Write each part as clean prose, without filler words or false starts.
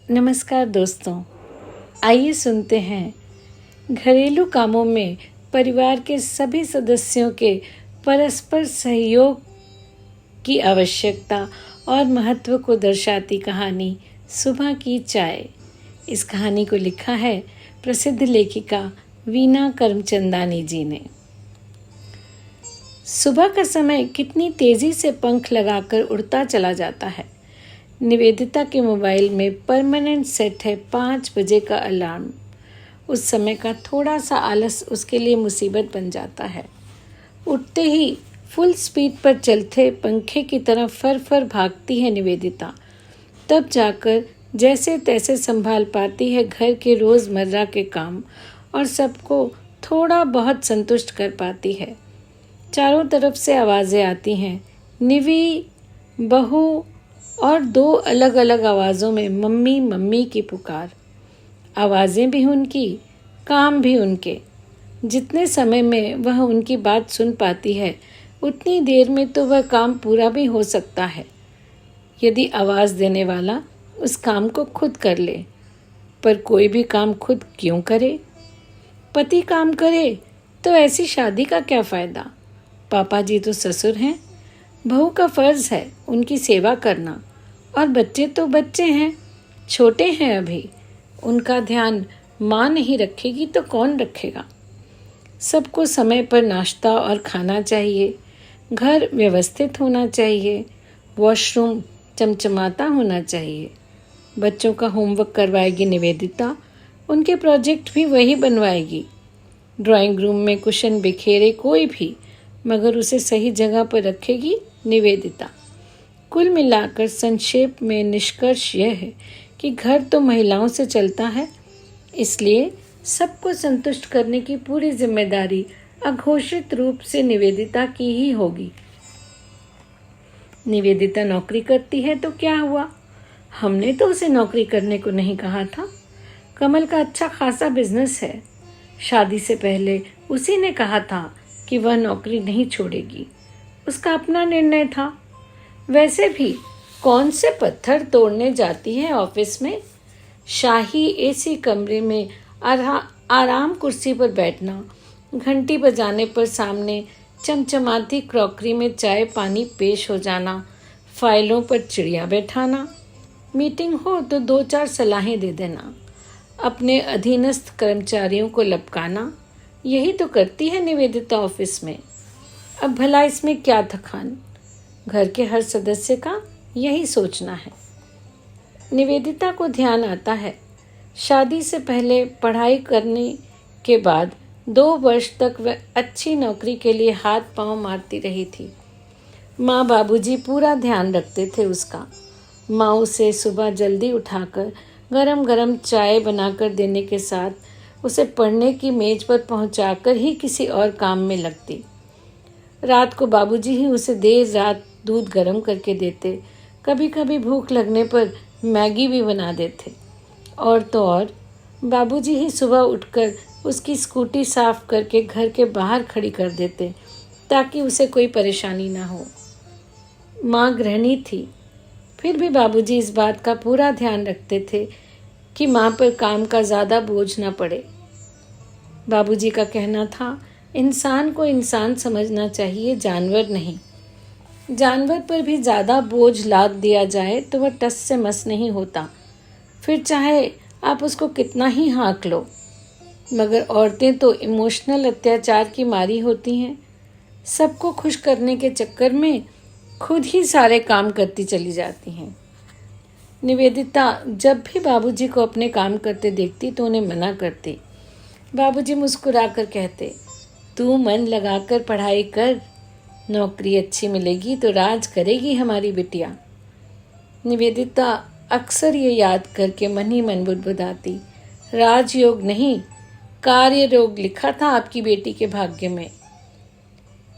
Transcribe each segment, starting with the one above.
नमस्कार दोस्तों, आइए सुनते हैं घरेलू कामों में परिवार के सभी सदस्यों के परस्पर सहयोग की आवश्यकता और महत्व को दर्शाती कहानी सुबह की चाय। इस कहानी को लिखा है प्रसिद्ध लेखिका वीना करमचंदानी जी ने। सुबह का समय कितनी तेजी से पंख लगाकर उड़ता चला जाता है। निवेदिता के मोबाइल में परमानेंट सेट है 5 बजे का अलार्म। उस समय का थोड़ा सा आलस उसके लिए मुसीबत बन जाता है। उठते ही फुल स्पीड पर चलते पंखे की तरह फर फर भागती है निवेदिता। तब जाकर जैसे तैसे संभाल पाती है घर के रोज़मर्रा के काम और सबको थोड़ा बहुत संतुष्ट कर पाती है। चारों तरफ से आवाज़ें आती हैं, निवी, बहू और 2 अलग अलग आवाज़ों में मम्मी मम्मी की पुकार। आवाज़ें भी उनकी, काम भी उनके। जितने समय में वह उनकी बात सुन पाती है उतनी देर में तो वह काम पूरा भी हो सकता है, यदि आवाज़ देने वाला उस काम को खुद कर ले। पर कोई भी काम खुद क्यों करे? पति काम करे तो ऐसी शादी का क्या फ़ायदा? पापा जी तो ससुर हैं, बहू का फ़र्ज़ है उनकी सेवा करना। और बच्चे तो बच्चे हैं, छोटे हैं अभी। उनका ध्यान माँ नहीं रखेगी तो कौन रखेगा? सबको समय पर नाश्ता और खाना चाहिए, घर व्यवस्थित होना चाहिए, वॉशरूम चमचमाता होना चाहिए। बच्चों का होमवर्क करवाएगी निवेदिता, उनके प्रोजेक्ट भी वही बनवाएगी। ड्राइंग रूम में कुशन बिखेरे कोई भी, मगर उसे सही जगह पर रखेगी निवेदिता। कुल मिलाकर संक्षेप में निष्कर्ष यह है कि घर तो महिलाओं से चलता है, इसलिए सबको संतुष्ट करने की पूरी जिम्मेदारी अघोषित रूप से निवेदिता की ही होगी। निवेदिता नौकरी करती है तो क्या हुआ? हमने तो उसे नौकरी करने को नहीं कहा था। कमल का अच्छा खासा बिजनेस है। शादी से पहले उसी ने कहा था कि वह नौकरी नहीं छोड़ेगी। उसका अपना निर्णय था। वैसे भी कौन से पत्थर तोड़ने जाती है ऑफिस में? शाही एसी कमरे में आराम कुर्सी पर बैठना, घंटी बजाने पर सामने चमचमाती क्रॉकरी में चाय पानी पेश हो जाना, फाइलों पर चिड़िया बैठाना, मीटिंग हो तो 2-4 सलाहें दे देना, अपने अधीनस्थ कर्मचारियों को लपकाना, यही तो करती है निवेदिता ऑफिस में। अब भला इसमें क्या थकान? घर के हर सदस्य का यही सोचना है। निवेदिता को ध्यान आता है, शादी से पहले पढ़ाई करने के बाद 2 वर्ष तक वह अच्छी नौकरी के लिए हाथ पांव मारती रही थी। माँ बाबूजी पूरा ध्यान रखते थे उसका। माँ उसे सुबह जल्दी उठाकर गरम गरम चाय बनाकर देने के साथ उसे पढ़ने की मेज पर पहुंचाकर ही किसी और काम में लगती। रात को बाबूजी ही उसे देर रात दूध गर्म करके देते। कभी कभी भूख लगने पर मैगी भी बना देते। और तो और बाबूजी ही सुबह उठकर उसकी स्कूटी साफ करके घर के बाहर खड़ी कर देते ताकि उसे कोई परेशानी ना हो। माँ गृहिणी थी, फिर भी बाबूजी इस बात का पूरा ध्यान रखते थे कि माँ पर काम का ज़्यादा बोझ ना पड़े। बाबूजी का कहना था, इंसान को इंसान समझना चाहिए, जानवर नहीं। जानवर पर भी ज़्यादा बोझ लाद दिया जाए तो वह टस से मस नहीं होता, फिर चाहे आप उसको कितना ही हाँक लो। मगर औरतें तो इमोशनल अत्याचार की मारी होती हैं। सबको खुश करने के चक्कर में खुद ही सारे काम करती चली जाती हैं। निवेदिता जब भी बाबूजी को अपने काम करते देखती तो उन्हें मना करती। बाबूजी मुस्कुराकर कहते, तू मन लगाकर पढ़ाई कर, नौकरी अच्छी मिलेगी तो राज करेगी हमारी बिटिया। निवेदिता अक्सर ये याद करके मन ही मन बुदबुदाती, राजयोग नहीं, कार्य रोग लिखा था आपकी बेटी के भाग्य में।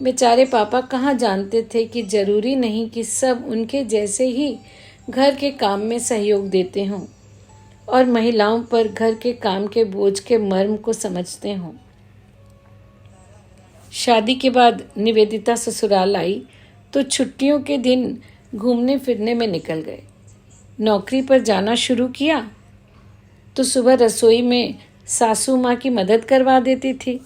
बेचारे पापा कहाँ जानते थे कि जरूरी नहीं कि सब उनके जैसे ही घर के काम में सहयोग देते हों और महिलाओं पर घर के काम के बोझ के मर्म को समझते हों। शादी के बाद निवेदिता ससुराल आई तो छुट्टियों के दिन घूमने फिरने में निकल गए। नौकरी पर जाना शुरू किया तो सुबह रसोई में सासू माँ की मदद करवा देती थी।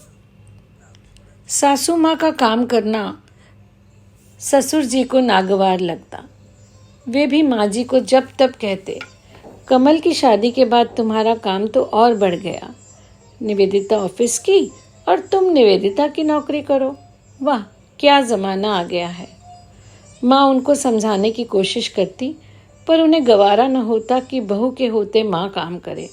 सासू माँ का काम करना ससुर जी को नागवार लगता। वे भी माँ जी को जब तब कहते, कमल की शादी के बाद तुम्हारा काम तो और बढ़ गया। निवेदिता ऑफिस की और तुम निवेदिता की नौकरी करो। वाह, क्या ज़माना आ गया है। माँ उनको समझाने की कोशिश करती, पर उन्हें गवारा न होता कि बहू के होते माँ काम करे।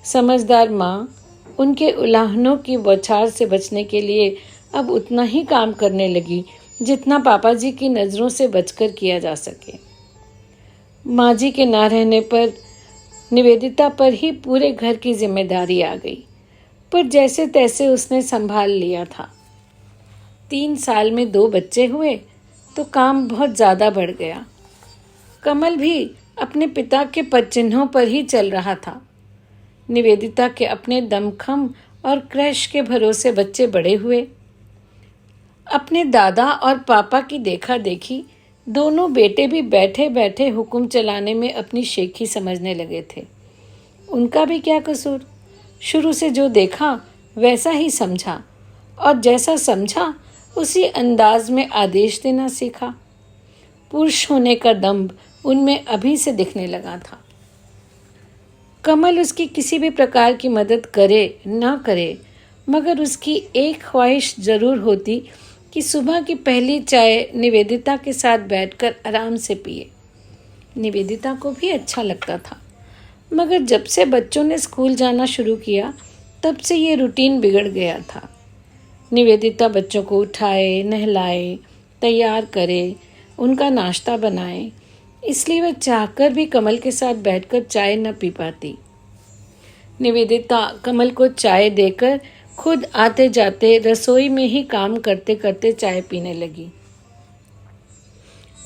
समझदार माँ उनके उलाहनों की बौछार से बचने के लिए अब उतना ही काम करने लगी जितना पापा जी की नज़रों से बचकर किया जा सके। माँ जी के ना रहने पर निवेदिता पर ही पूरे घर की जिम्मेदारी आ गई, पर जैसे तैसे उसने संभाल लिया था। 3 साल में 2 बच्चे हुए तो काम बहुत ज़्यादा बढ़ गया। कमल भी अपने पिता के पदचिन्हों पर ही चल रहा था। निवेदिता के अपने दमखम और क्रैश के भरोसे बच्चे बड़े हुए। अपने दादा और पापा की देखा देखी दोनों बेटे भी बैठे बैठे हुक्म चलाने में अपनी शेखी समझने लगे थे। उनका भी क्या कसूर। शुरू से जो देखा वैसा ही समझा और जैसा समझा उसी अंदाज में आदेश देना सीखा। पुरुष होने का दम्भ उनमें अभी से दिखने लगा था। कमल उसकी किसी भी प्रकार की मदद करे ना करे, मगर उसकी एक ख्वाहिश जरूर होती कि सुबह की पहली चाय निवेदिता के साथ बैठकर आराम से पिए। निवेदिता को भी अच्छा लगता था, मगर जब से बच्चों ने स्कूल जाना शुरू किया तब से ये रूटीन बिगड़ गया था। निवेदिता बच्चों को उठाए, नहलाए, तैयार करे, उनका नाश्ता बनाए, इसलिए वह चाहकर भी कमल के साथ बैठकर चाय न पी पाती। निवेदिता कमल को चाय देकर खुद आते जाते रसोई में ही काम करते करते चाय पीने लगी।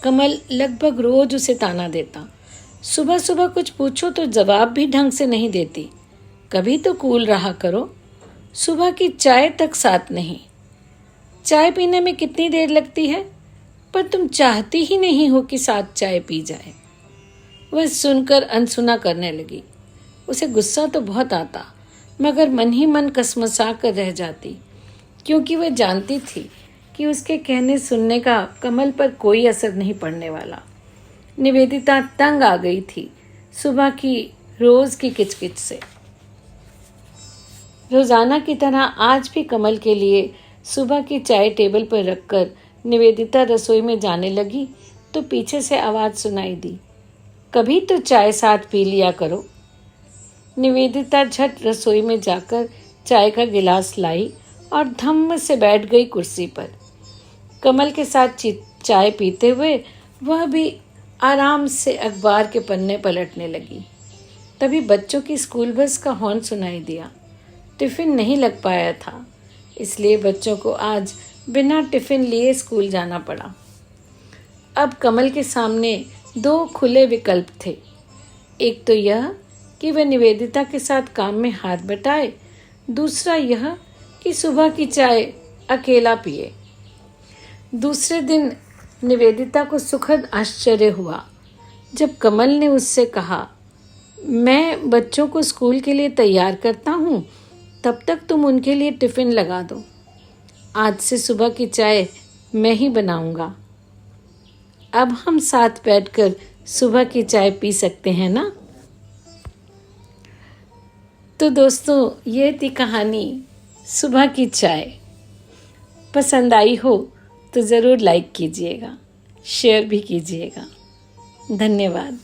कमल लगभग रोज उसे ताना देता। सुबह सुबह कुछ पूछो तो जवाब भी ढंग से नहीं देती। कभी तो कूल रहा करो, सुबह की चाय तक साथ नहीं। चाय पीने में कितनी देर लगती है, पर तुम चाहती ही नहीं हो कि साथ चाय पी जाए। वह सुनकर अनसुना करने लगी। उसे गुस्सा तो बहुत आता, मगर मन ही मन कसमसा कर रह जाती, क्योंकि वह जानती थी कि उसके कहने सुनने का कमल पर कोई असर नहीं पड़ने वाला। निवेदिता तंग आ गई थी सुबह की रोज की किचकिच से। रोजाना की तरह आज भी कमल के लिए सुबह की चाय टेबल पर रखकर निवेदिता रसोई में जाने लगी तो पीछे से आवाज सुनाई दी, कभी तो चाय साथ पी लिया करो। निवेदिता झट रसोई में जाकर चाय का गिलास लाई और धम्म से बैठ गई कुर्सी पर। कमल के साथ चाय पीते हुए वह भी आराम से अखबार के पन्ने पलटने लगी। तभी बच्चों की स्कूल बस का हॉर्न सुनाई दिया। टिफिन नहीं लग पाया था, इसलिए बच्चों को आज बिना टिफिन लिए स्कूल जाना पड़ा। अब कमल के सामने 2 खुले विकल्प थे। एक तो यह कि वह निवेदिता के साथ काम में हाथ बटाए, दूसरा यह कि सुबह की चाय अकेला पिए। दूसरे दिन निवेदिता को सुखद आश्चर्य हुआ जब कमल ने उससे कहा, मैं बच्चों को स्कूल के लिए तैयार करता हूँ, तब तक तुम उनके लिए टिफिन लगा दो। आज से सुबह की चाय मैं ही बनाऊंगा। अब हम साथ बैठकर सुबह की चाय पी सकते हैं ना। तो दोस्तों, ये थी कहानी सुबह की चाय। पसंद आई हो तो ज़रूर लाइक कीजिएगा, शेयर भी कीजिएगा। धन्यवाद।